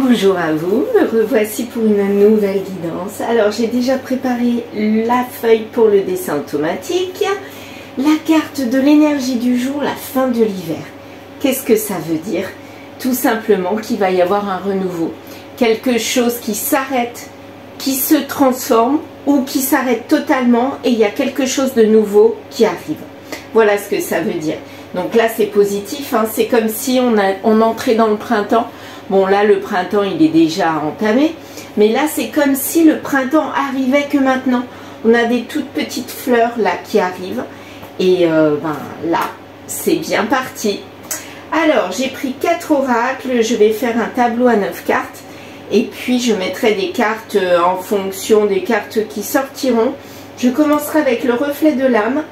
Bonjour à vous, me revoici pour une nouvelle guidance. Alors j'ai déjà préparé la feuille pour le dessin automatique, la carte de l'énergie du jour, la fin de l'hiver. Qu'est-ce que ça veut dire? Tout simplement qu'il va y avoir un renouveau, quelque chose qui s'arrête, qui se transforme ou qui s'arrête totalement et il y a quelque chose de nouveau qui arrive. Voilà ce que ça veut dire. Donc là c'est positif, hein. C'est comme si on entrait dans le printemps. Bon là le printemps il est déjà entamé, mais là c'est comme si le printemps arrivait que maintenant. On a des toutes petites fleurs là qui arrivent et là c'est bien parti. Alors j'ai pris 4 oracles, je vais faire un tableau à 9 cartes et puis je mettrai des cartes en fonction des cartes qui sortiront. Je commencerai avec le reflet de l'âme,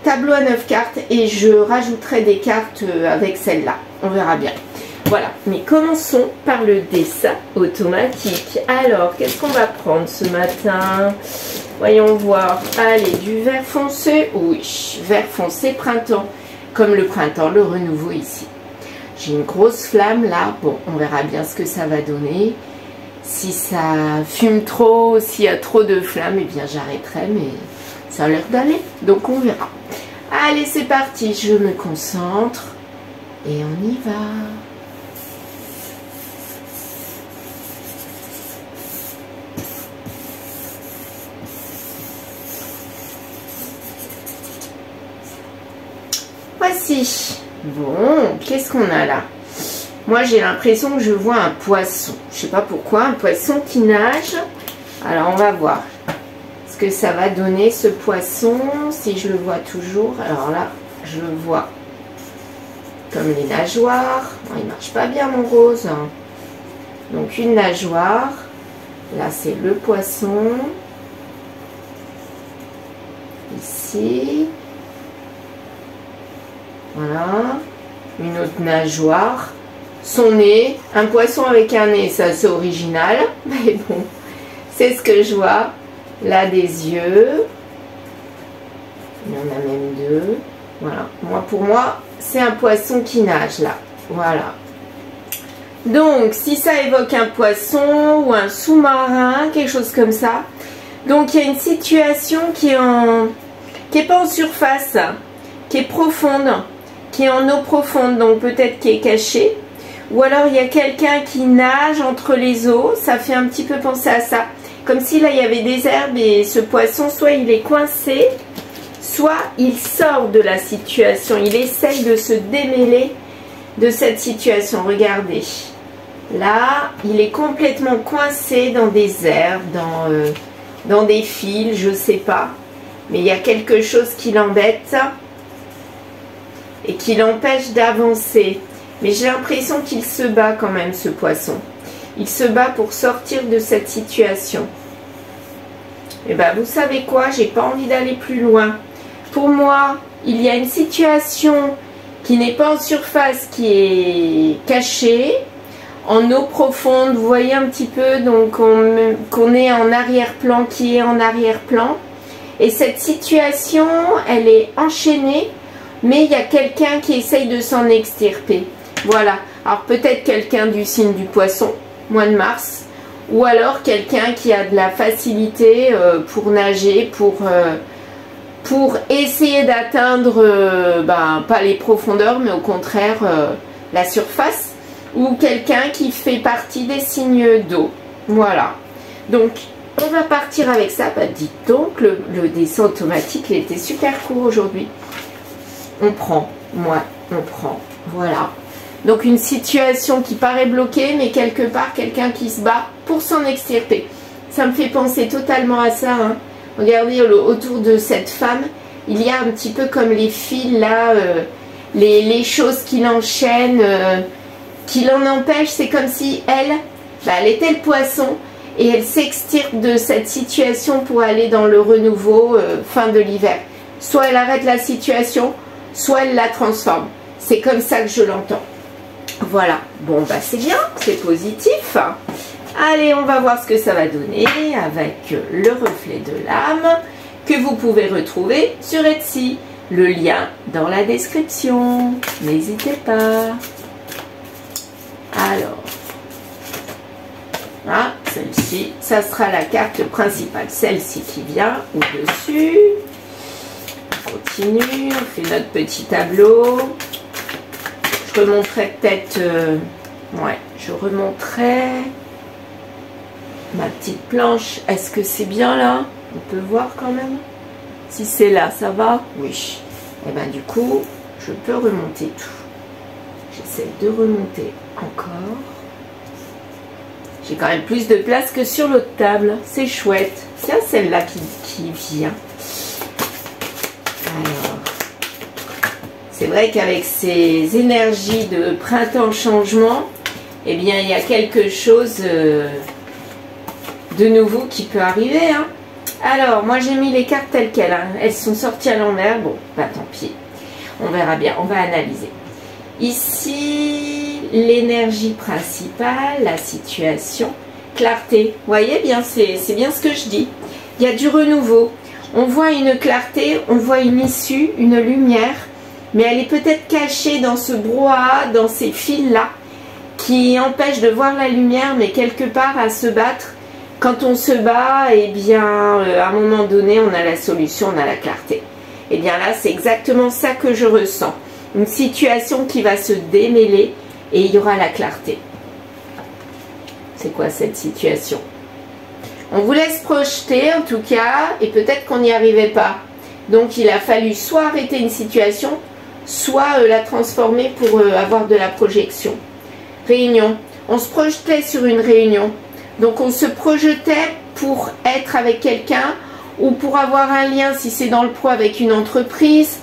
tableau à 9 cartes et je rajouterai des cartes avec celle-là, on verra bien. Voilà, mais commençons par le dessin automatique. Alors, qu'est-ce qu'on va prendre ce matin? Voyons voir. Allez, du vert foncé. Oui, vert foncé printemps. Comme le printemps, le renouveau ici. J'ai une grosse flamme là. Bon, on verra bien ce que ça va donner. Si ça fume trop, s'il y a trop de flammes, eh bien j'arrêterai, mais ça a l'air d'aller. Donc on verra. Allez, c'est parti. Je me concentre et on y va. Voici. Bon, qu'est-ce qu'on a là? Moi, j'ai l'impression que je vois un poisson. Je sais pas pourquoi, un poisson qui nage. Alors, on va voir ce que ça va donner, ce poisson, si je le vois toujours. Alors là, je le vois comme les nageoires. Bon, il marche pas bien, mon rose. Donc, une nageoire. Là, c'est le poisson. Ici. Voilà, une autre nageoire, son nez, un poisson avec un nez, ça c'est original, mais bon, c'est ce que je vois. Là des yeux, il y en a même deux, voilà, pour moi, c'est un poisson qui nage là, voilà. Donc, si ça évoque un poisson ou un sous-marin, quelque chose comme ça, donc il y a une situation qui est pas en surface, qui est profonde, qui est en eau profonde, donc peut-être qui est caché, ou alors il y a quelqu'un qui nage entre les eaux, ça fait un petit peu penser à ça, comme si là il y avait des herbes et ce poisson, soit il est coincé, soit il sort de la situation, il essaye de se démêler de cette situation. Regardez, là il est complètement coincé dans des herbes, dans des fils, je sais pas, mais il y a quelque chose qui l'embête et qui l'empêche d'avancer. Mais j'ai l'impression qu'il se bat quand même, ce poisson. Il se bat pour sortir de cette situation. Et bien, vous savez quoi? J'ai pas envie d'aller plus loin. Pour moi, il y a une situation qui n'est pas en surface, qui est cachée, en eau profonde. Vous voyez un petit peu, donc qu'on est en arrière-plan, qui est en arrière-plan. Et cette situation, elle est enchaînée. Mais il y a quelqu'un qui essaye de s'en extirper. Voilà. Alors peut-être quelqu'un du signe du poisson, mois de mars. Ou alors quelqu'un qui a de la facilité pour nager, pour essayer d'atteindre, pas les profondeurs, mais au contraire la surface. Ou quelqu'un qui fait partie des signes d'eau. Voilà. Donc on va partir avec ça. Dites donc, le dessin automatique, il était super court aujourd'hui. On prend, on prend, voilà. Donc une situation qui paraît bloquée, mais quelque part quelqu'un qui se bat pour s'en extirper. Ça me fait penser totalement à ça, hein. Regardez autour de cette femme, il y a un petit peu comme les fils là, les choses qui l'enchaînent, qui l'en empêchent. C'est comme si elle était le poisson et elle s'extirpe de cette situation pour aller dans le renouveau fin de l'hiver. Soit elle arrête la situation, soit elle la transforme. C'est comme ça que je l'entends. Voilà. Bon, c'est bien. C'est positif. Allez, on va voir ce que ça va donner avec le reflet de l'âme que vous pouvez retrouver sur Etsy. Le lien dans la description. N'hésitez pas. Alors, Ah, celle-ci, ça sera la carte principale. Celle-ci qui vient au-dessus. On continue, on fait notre petit tableau. Je remonterai peut-être... ouais, je remonterai ma petite planche. Est-ce que c'est bien là? On peut voir quand même. Si c'est là, ça va? Oui. Et bien du coup, je peux remonter tout. J'essaie de remonter encore. J'ai quand même plus de place que sur l'autre table. C'est chouette. Tiens, celle-là qui vient. Alors, c'est vrai qu'avec ces énergies de printemps-changement, eh bien, il y a quelque chose de nouveau qui peut arriver. Hein. Alors, moi, j'ai mis les cartes telles quelles. Hein. Elles sont sorties à l'envers. Bon, bah tant pis. On verra bien. On va analyser. Ici, l'énergie principale, la situation, clarté. Vous voyez bien, c'est bien ce que je dis. Il y a du renouveau. On voit une clarté, on voit une issue, une lumière, mais elle est peut-être cachée dans ce brouhaha, dans ces fils-là, qui empêchent de voir la lumière, mais quelque part à se battre. Quand on se bat, eh bien, à un moment donné, on a la solution, on a la clarté. Eh bien là, c'est exactement ça que je ressens. Une situation qui va se démêler et il y aura la clarté. C'est quoi cette situation? On vous laisse projeter en tout cas et peut-être qu'on n'y arrivait pas. Donc il a fallu soit arrêter une situation, soit la transformer pour avoir de la projection. Réunion. On se projetait sur une réunion. Donc on se projetait pour être avec quelqu'un ou pour avoir un lien si c'est dans le pro avec une entreprise.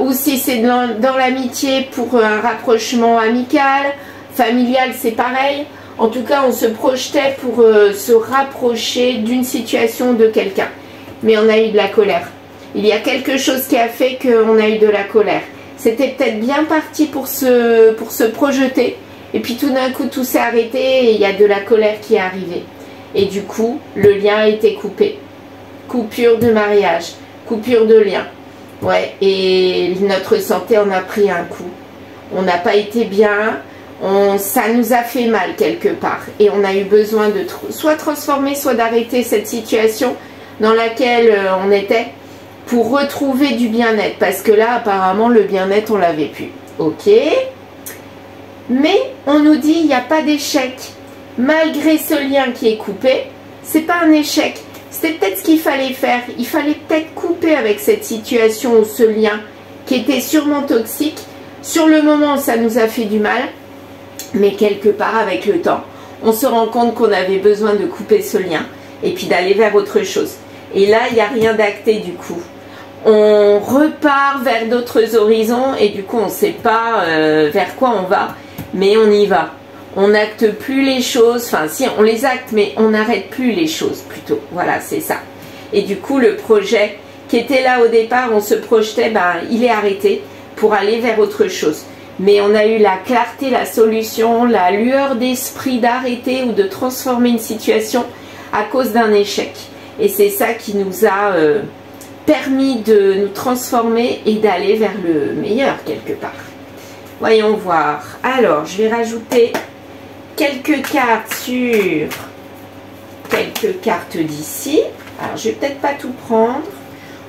Ou si c'est dans l'amitié pour un rapprochement amical, familial, c'est pareil. En tout cas, on se projetait pour se rapprocher d'une situation de quelqu'un. Mais on a eu de la colère. Il y a quelque chose qui a fait qu'on a eu de la colère. C'était peut-être bien parti pour se projeter. Et puis tout d'un coup, tout s'est arrêté et il y a de la colère qui est arrivée. Et du coup, le lien a été coupé. Coupure de mariage, coupure de lien. Ouais, et notre santé en a pris un coup. On n'a pas été bien, ça nous a fait mal quelque part. Et on a eu besoin de soit transformer, soit d'arrêter cette situation dans laquelle on était pour retrouver du bien-être. Parce que là, apparemment, le bien-être, on l'avait plus. Ok. Mais on nous dit, il n'y a pas d'échec. Malgré ce lien qui est coupé, c'est pas un échec. C'était peut-être ce qu'il fallait faire. Il fallait peut-être couper avec cette situation ou ce lien qui était sûrement toxique. Sur le moment, ça nous a fait du mal. Mais quelque part, avec le temps, on se rend compte qu'on avait besoin de couper ce lien. Et puis d'aller vers autre chose. Et là, il n'y a rien d'acté du coup. On repart vers d'autres horizons. Et du coup, on ne sait pas vers quoi on va. Mais on y va. On n'acte plus les choses, enfin si on les acte mais on n'arrête plus les choses plutôt, voilà c'est ça. Et du coup le projet qui était là au départ, on se projetait, ben, il est arrêté pour aller vers autre chose. Mais on a eu la clarté, la solution, la lueur d'esprit d'arrêter ou de transformer une situation à cause d'un échec. Et c'est ça qui nous a permis de nous transformer et d'aller vers le meilleur quelque part. Voyons voir. Alors je vais rajouter quelques cartes sur quelques cartes d'ici. Alors, je vais peut-être pas tout prendre.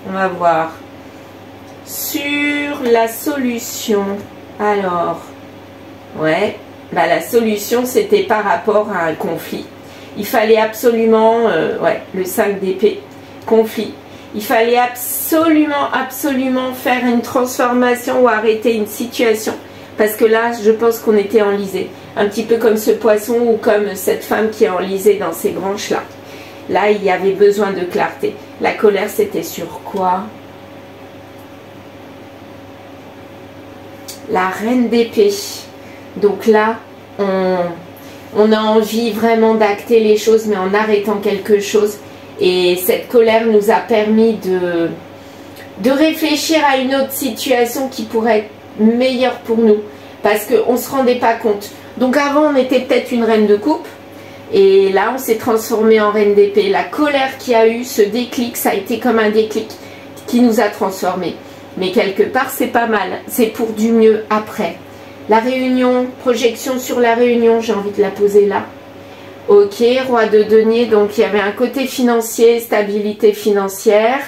On va voir. Sur la solution. Alors, ouais. Bah, la solution, c'était par rapport à un conflit. Il fallait absolument... ouais, le 5 d'épée. Conflit. Il fallait absolument faire une transformation ou arrêter une situation. Parce que là, je pense qu'on était enlisé. Un petit peu comme ce poisson ou comme cette femme qui est enlisée dans ces branches-là. Là, il y avait besoin de clarté. La colère, c'était sur quoi? La reine d'épée. Donc là, on a envie vraiment d'acter les choses, mais en arrêtant quelque chose. Et cette colère nous a permis de réfléchir à une autre situation qui pourrait être meilleure pour nous. Parce qu'on ne se rendait pas compte. Donc avant, on était peut-être une reine de coupe. Et là, on s'est transformé en reine d'épée. La colère qu'il y a eu, ce déclic, ça a été comme un déclic qui nous a transformés. Mais quelque part, c'est pas mal. C'est pour du mieux après. La réunion, projection sur la réunion, j'ai envie de la poser là. Ok, roi de denier, donc il y avait un côté financier, stabilité financière.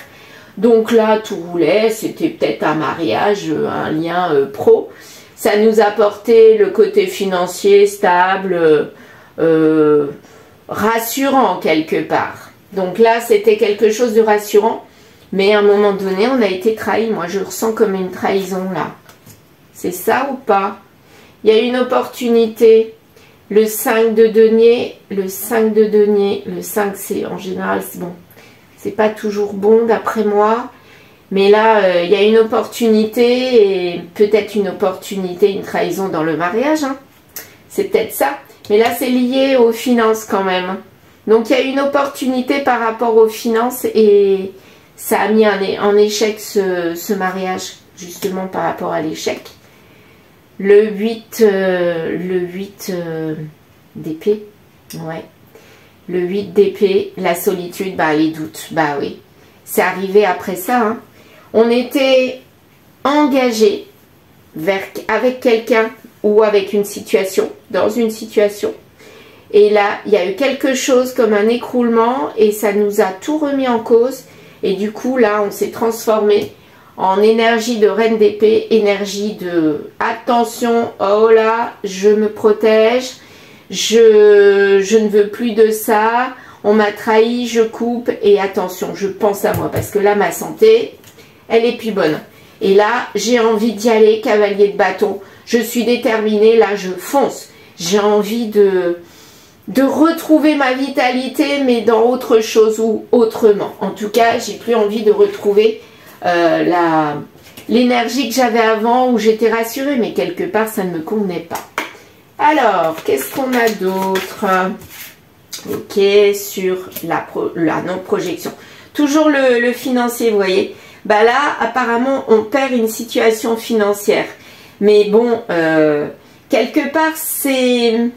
Donc là, tout roulait, c'était peut-être un mariage, un lien pro. Ça nous apportait le côté financier, stable, rassurant quelque part. Donc là, c'était quelque chose de rassurant. Mais à un moment donné, on a été trahi. Moi, je ressens comme une trahison là. C'est ça ou pas? Il y a une opportunité. Le 5 de denier, le 5 de denier, le 5 c'est en général, c'est bon. C'est pas toujours bon d'après moi. Mais là, il y a une opportunité et peut-être une opportunité, une trahison dans le mariage. Hein. C'est peut-être ça. Mais là, c'est lié aux finances quand même. Donc, il y a une opportunité par rapport aux finances et ça a mis en échec ce mariage, justement par rapport à l'échec. Le 8 d'épée, ouais. Le 8 d'épée, la solitude, bah les doutes, bah oui. C'est arrivé après ça, hein. On était engagé avec quelqu'un ou avec une situation, dans une situation. Et là, il y a eu quelque chose comme un écroulement et ça nous a tout remis en cause. Et du coup, là, on s'est transformé en énergie de reine d'épée, énergie de attention, oh là, je me protège, je ne veux plus de ça, on m'a trahi, je coupe et attention, je pense à moi parce que là, ma santé, elle est plus bonne. Et là, j'ai envie d'y aller, cavalier de bâton, je suis déterminée, là, je fonce. J'ai envie de retrouver ma vitalité, mais dans autre chose ou autrement. En tout cas, j'ai plus envie de retrouver l'énergie que j'avais avant où j'étais rassurée, mais quelque part ça ne me convenait pas. Alors, qu'est-ce qu'on a d'autre? Ok, sur la non-projection. Toujours le financier, vous voyez. Bah là, apparemment, on perd une situation financière. Mais bon, quelque part, c'est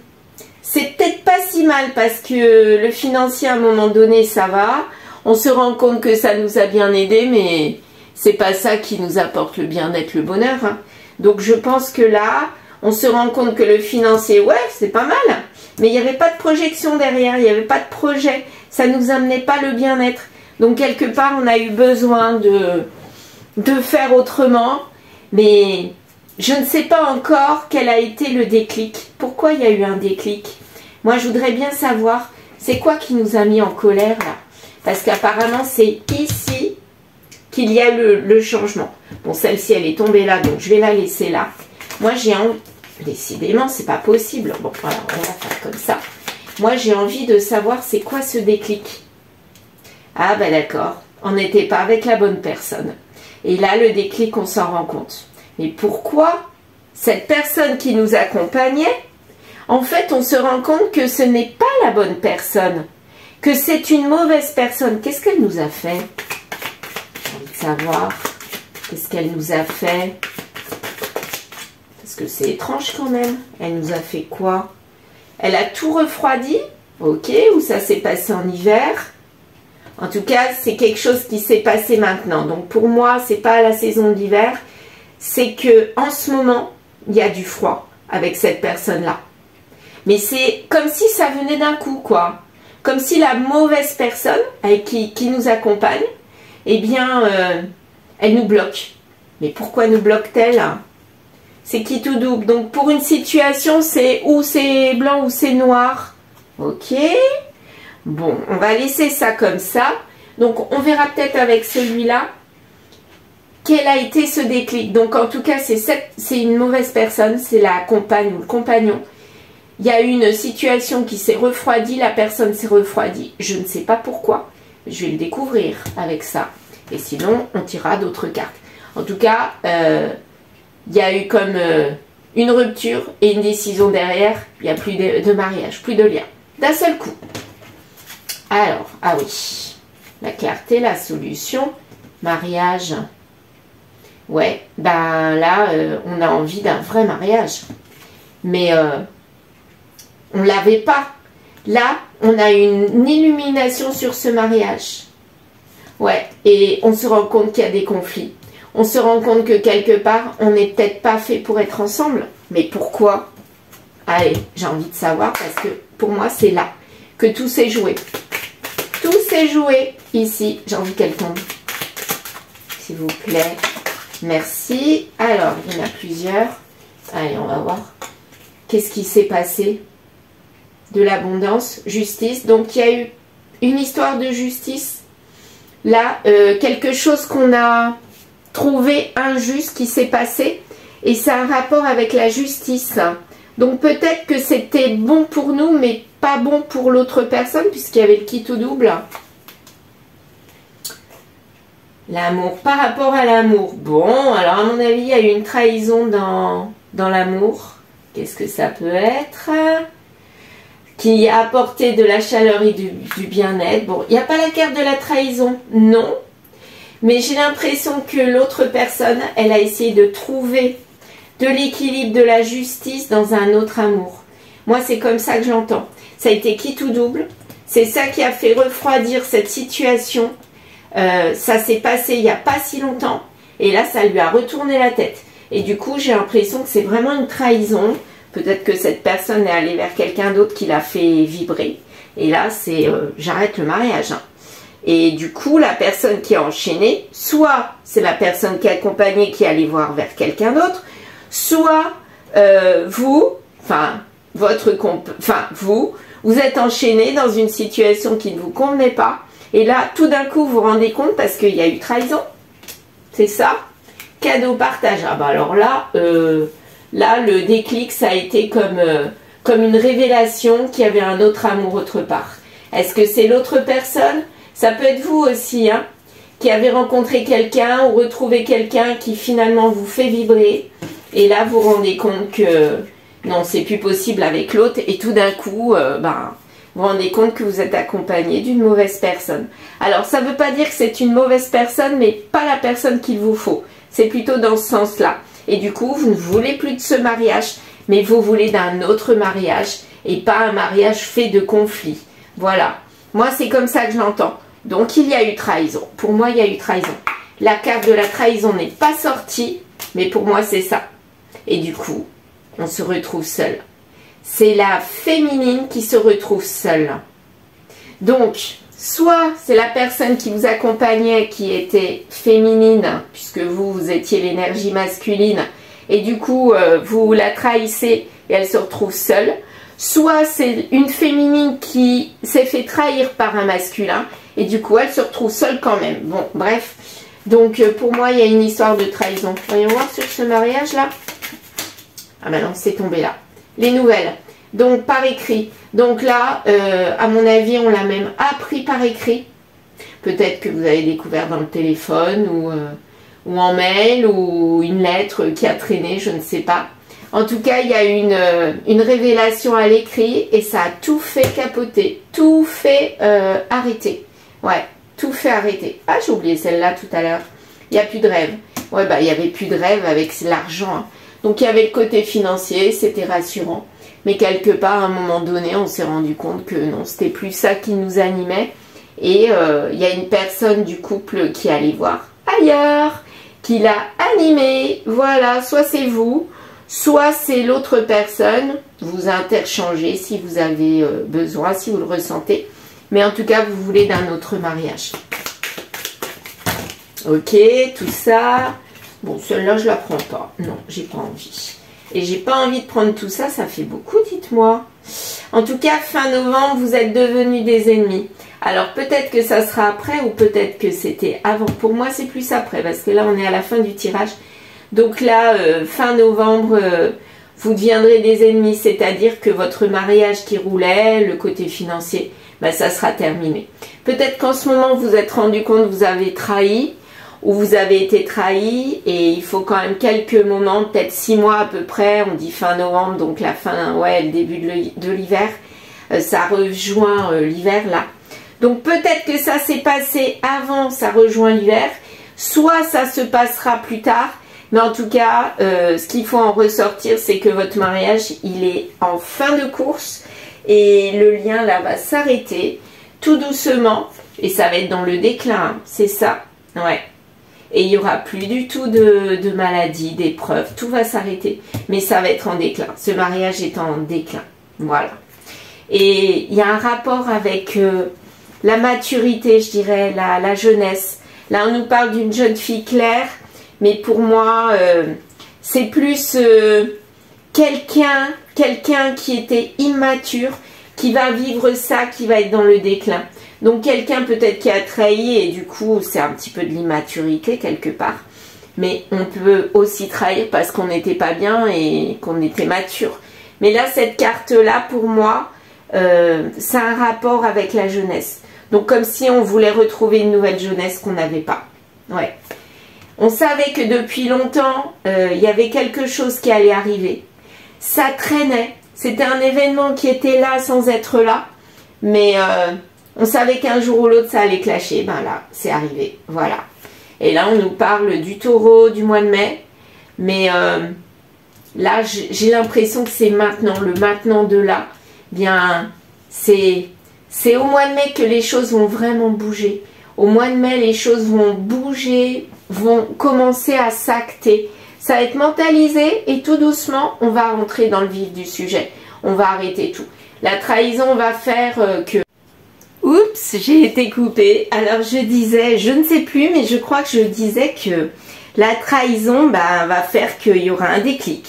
peut-être pas si mal parce que le financier, à un moment donné, ça va. On se rend compte que ça nous a bien aidé, mais c'est pas ça qui nous apporte le bien-être, le bonheur. Hein. Donc je pense que là, on se rend compte que le financier, ouais, c'est pas mal. Mais il n'y avait pas de projection derrière, il n'y avait pas de projet. Ça nous amenait pas le bien-être. Donc quelque part, on a eu besoin de faire autrement. Mais je ne sais pas encore quel a été le déclic. Pourquoi il y a eu un déclic? Moi, je voudrais bien savoir, c'est quoi qui nous a mis en colère là? Parce qu'apparemment, c'est ici qu'il y a le changement. Bon, celle-ci, elle est tombée là, donc je vais la laisser là. Moi, j'ai envie... Décidément, c'est pas possible. Bon, voilà, on va faire comme ça. Moi, j'ai envie de savoir c'est quoi ce déclic. Ah, bah d'accord. On n'était pas avec la bonne personne. Et là, le déclic, on s'en rend compte. Mais pourquoi cette personne qui nous accompagnait, en fait, on se rend compte que ce n'est pas la bonne personne. Que c'est une mauvaise personne. Qu'est-ce qu'elle nous a fait? J'ai envie de savoir. Qu'est-ce qu'elle nous a fait? Parce que c'est étrange quand même. Elle nous a fait quoi? Elle a tout refroidi? Ok, ou ça s'est passé en hiver? En tout cas, c'est quelque chose qui s'est passé maintenant. Donc pour moi, c'est pas la saison d'hiver. C'est que en ce moment, il y a du froid avec cette personne-là. Mais c'est comme si ça venait d'un coup, quoi. Comme si la mauvaise personne avec qui nous accompagne, eh bien, elle nous bloque. Mais pourquoi nous bloque-t-elle? C'est qui tout double. Donc pour une situation, c'est ou c'est blanc ou c'est noir. Ok. Bon, on va laisser ça comme ça. Donc on verra peut-être avec celui-là quel a été ce déclic. Donc en tout cas, c'est une mauvaise personne, c'est la compagne ou le compagnon. Il y a eu une situation qui s'est refroidie, la personne s'est refroidie. Je ne sais pas pourquoi. Je vais le découvrir avec ça. Et sinon, on tirera d'autres cartes. En tout cas, il y a eu comme une rupture et une décision derrière. Il n'y a plus de mariage, plus de lien. D'un seul coup. Alors, ah oui. La clarté, la solution, mariage. Ouais, ben là, on a envie d'un vrai mariage. Mais on ne l'avait pas. Là, on a une illumination sur ce mariage. Ouais, et on se rend compte qu'il y a des conflits. On se rend compte que quelque part, on n'est peut-être pas fait pour être ensemble. Mais pourquoi? Allez, j'ai envie de savoir parce que pour moi, c'est là. que tout s'est joué. Tout s'est joué ici. J'ai envie qu'elle tombe. S'il vous plaît. Merci. Alors, il y en a plusieurs. Allez, on va voir. Qu'est-ce qui s'est passé? De l'abondance, justice. Donc, il y a eu une histoire de justice. Là, quelque chose qu'on a trouvé injuste qui s'est passé. Et ça a un rapport avec la justice. Donc, peut-être que c'était bon pour nous, mais pas bon pour l'autre personne, puisqu'il y avait le qui tout double. L'amour, par rapport à l'amour. Bon, alors à mon avis, il y a eu une trahison dans l'amour. Qu'est-ce que ça peut être? Qui a apporté de la chaleur et du bien-être. Bon, il n'y a pas la carte de la trahison, non. Mais j'ai l'impression que l'autre personne, elle a essayé de trouver de l'équilibre, de la justice dans un autre amour. Moi, c'est comme ça que j'entends. Ça a été qui tout double. C'est ça qui a fait refroidir cette situation. Ça s'est passé il n'y a pas si longtemps. Et là, ça lui a retourné la tête. Et du coup, j'ai l'impression que c'est vraiment une trahison. Peut-être que cette personne est allée vers quelqu'un d'autre qui l'a fait vibrer. Et là, c'est j'arrête le mariage. Hein. Et du coup, la personne qui a enchaîné, soit c'est la personne qui est accompagnée qui est allée voir vers quelqu'un d'autre, soit vous, vous êtes enchaîné dans une situation qui ne vous convenait pas. Et là, tout d'un coup, vous vous rendez compte parce qu'il y a eu trahison. C'est ça. Cadeau partage. Ah bah alors là, le déclic, ça a été comme une révélation qu'il y avait un autre amour autre part. Est-ce que c'est l'autre personne? Ça peut être vous aussi, hein, qui avez rencontré quelqu'un ou retrouvé quelqu'un qui finalement vous fait vibrer. Et là, vous vous rendez compte que non, c'est plus possible avec l'autre. Et tout d'un coup, vous vous rendez compte que vous êtes accompagné d'une mauvaise personne. Alors, ça ne veut pas dire que c'est une mauvaise personne, mais pas la personne qu'il vous faut. C'est plutôt dans ce sens-là. Et du coup, vous ne voulez plus de ce mariage, mais vous voulez d'un autre mariage et pas un mariage fait de conflits. Voilà. Moi, c'est comme ça que je l'entends. Donc, il y a eu trahison. Pour moi, il y a eu trahison. La carte de la trahison n'est pas sortie, mais pour moi, c'est ça. Et du coup, on se retrouve seul. C'est la féminine qui se retrouve seule. Donc, soit c'est la personne qui vous accompagnait qui était féminine, puisque vous étiez l'énergie masculine, et du coup, vous la trahissez et elle se retrouve seule. Soit c'est une féminine qui s'est fait trahir par un masculin, et du coup, elle se retrouve seule quand même. Bon, bref. Donc, pour moi, il y a une histoire de trahison. Voyons voir sur ce mariage-là. Ah ben non, c'est tombé là. Les nouvelles. Donc, par écrit. Donc là, à mon avis, on l'a même appris par écrit. Peut-être que vous avez découvert dans le téléphone ou en mail ou une lettre qui a traîné, je ne sais pas. En tout cas, il y a une révélation à l'écrit et ça a tout fait capoter. Tout fait arrêter. Ouais, tout fait arrêter. Ah, j'ai oublié celle-là tout à l'heure. Il n'y a plus de rêve. Ouais, bah, il n'y avait plus de rêve avec l'argent. Hein. Donc, il y avait le côté financier, c'était rassurant. Mais quelque part, à un moment donné, on s'est rendu compte que non, c'était plus ça qui nous animait. Et il y a une personne du couple qui allait voir ailleurs, qui l'a animé. Voilà, soit c'est vous, soit c'est l'autre personne. Vous interchangez si vous avez besoin, si vous le ressentez. Mais en tout cas, vous voulez d'un autre mariage. Ok, tout ça. Bon, celle-là, je la prends pas. Non, j'ai pas envie. Et j'ai pas envie de prendre tout ça, ça fait beaucoup, dites-moi. En tout cas, fin novembre, vous êtes devenus des ennemis. Alors, peut-être que ça sera après ou peut-être que c'était avant. Pour moi, c'est plus après parce que là, on est à la fin du tirage. Donc là, fin novembre, vous deviendrez des ennemis. C'est-à-dire que votre mariage qui roulait, le côté financier, ben, ça sera terminé. Peut-être qu'en ce moment, vous vous êtes rendu compte que vous avez trahi ou vous avez été trahi et il faut quand même quelques moments, peut-être 6 mois à peu près, on dit fin novembre, donc la fin, ouais, le début de l'hiver, ça rejoint l'hiver là. Donc peut-être que ça s'est passé avant, ça rejoint l'hiver, soit ça se passera plus tard, mais en tout cas, ce qu'il faut en ressortir, c'est que votre mariage, il est en fin de course et le lien là va s'arrêter tout doucement et ça va être dans le déclin, hein, c'est ça, ouais. Et il n'y aura plus du tout de maladies, d'épreuves. Tout va s'arrêter. Mais ça va être en déclin. Ce mariage est en déclin. Voilà. Et il y a un rapport avec la maturité, je dirais, la jeunesse. Là, on nous parle d'une jeune fille claire, mais pour moi, c'est plus quelqu'un qui était immature, qui va vivre ça, qui va être dans le déclin. Donc quelqu'un peut-être qui a trahi et du coup c'est un petit peu de l'immaturité quelque part. Mais on peut aussi trahir parce qu'on n'était pas bien et qu'on était mature. Mais là cette carte là pour moi, c'est un rapport avec la jeunesse. Donc comme si on voulait retrouver une nouvelle jeunesse qu'on n'avait pas. Ouais. On savait que depuis longtemps, il y avait quelque chose qui allait arriver. Ça traînait. C'était un événement qui était là sans être là. Mais on savait qu'un jour ou l'autre, ça allait clasher. Ben là, c'est arrivé. Voilà. Et là, on nous parle du taureau du mois de mai. Mais là, j'ai l'impression que c'est maintenant, le maintenant de là. Bien, c'est au mois de mai que les choses vont vraiment bouger. Au mois de mai, les choses vont bouger, vont commencer à s'acter. Ça va être mentalisé et tout doucement, on va rentrer dans le vif du sujet. On va arrêter tout. La trahison va faire que... Oups, j'ai été coupée. Alors je disais, je ne sais plus, mais je crois que je disais que la trahison va faire qu'il y aura un déclic.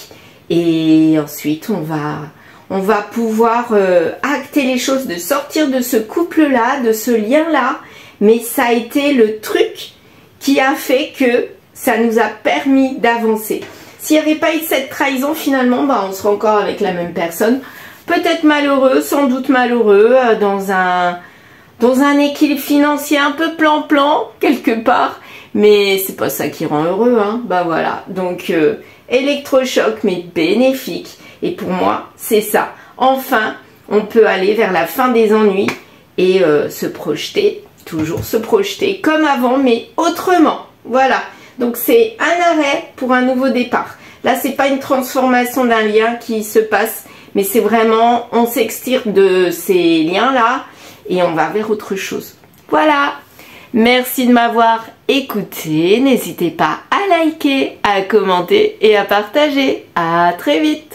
Et ensuite, on va pouvoir acter les choses, de sortir de ce couple-là, de ce lien-là. Mais ça a été le truc qui a fait que ça nous a permis d'avancer. S'il n'y avait pas eu cette trahison, finalement, on serait encore avec la même personne. Peut-être malheureux, sans doute malheureux, dans un équilibre financier un peu plan-plan, quelque part. Mais c'est pas ça qui rend heureux, hein. Bah voilà. Donc, électrochoc, mais bénéfique. Et pour moi, c'est ça. Enfin, on peut aller vers la fin des ennuis et se projeter, toujours se projeter comme avant, mais autrement. Voilà. Donc c'est un arrêt pour un nouveau départ. Là, c'est pas une transformation d'un lien qui se passe, mais c'est vraiment, on s'extirpe de ces liens-là et on va vers autre chose. Voilà. Merci de m'avoir écouté. N'hésitez pas à liker, à commenter et à partager. À très vite.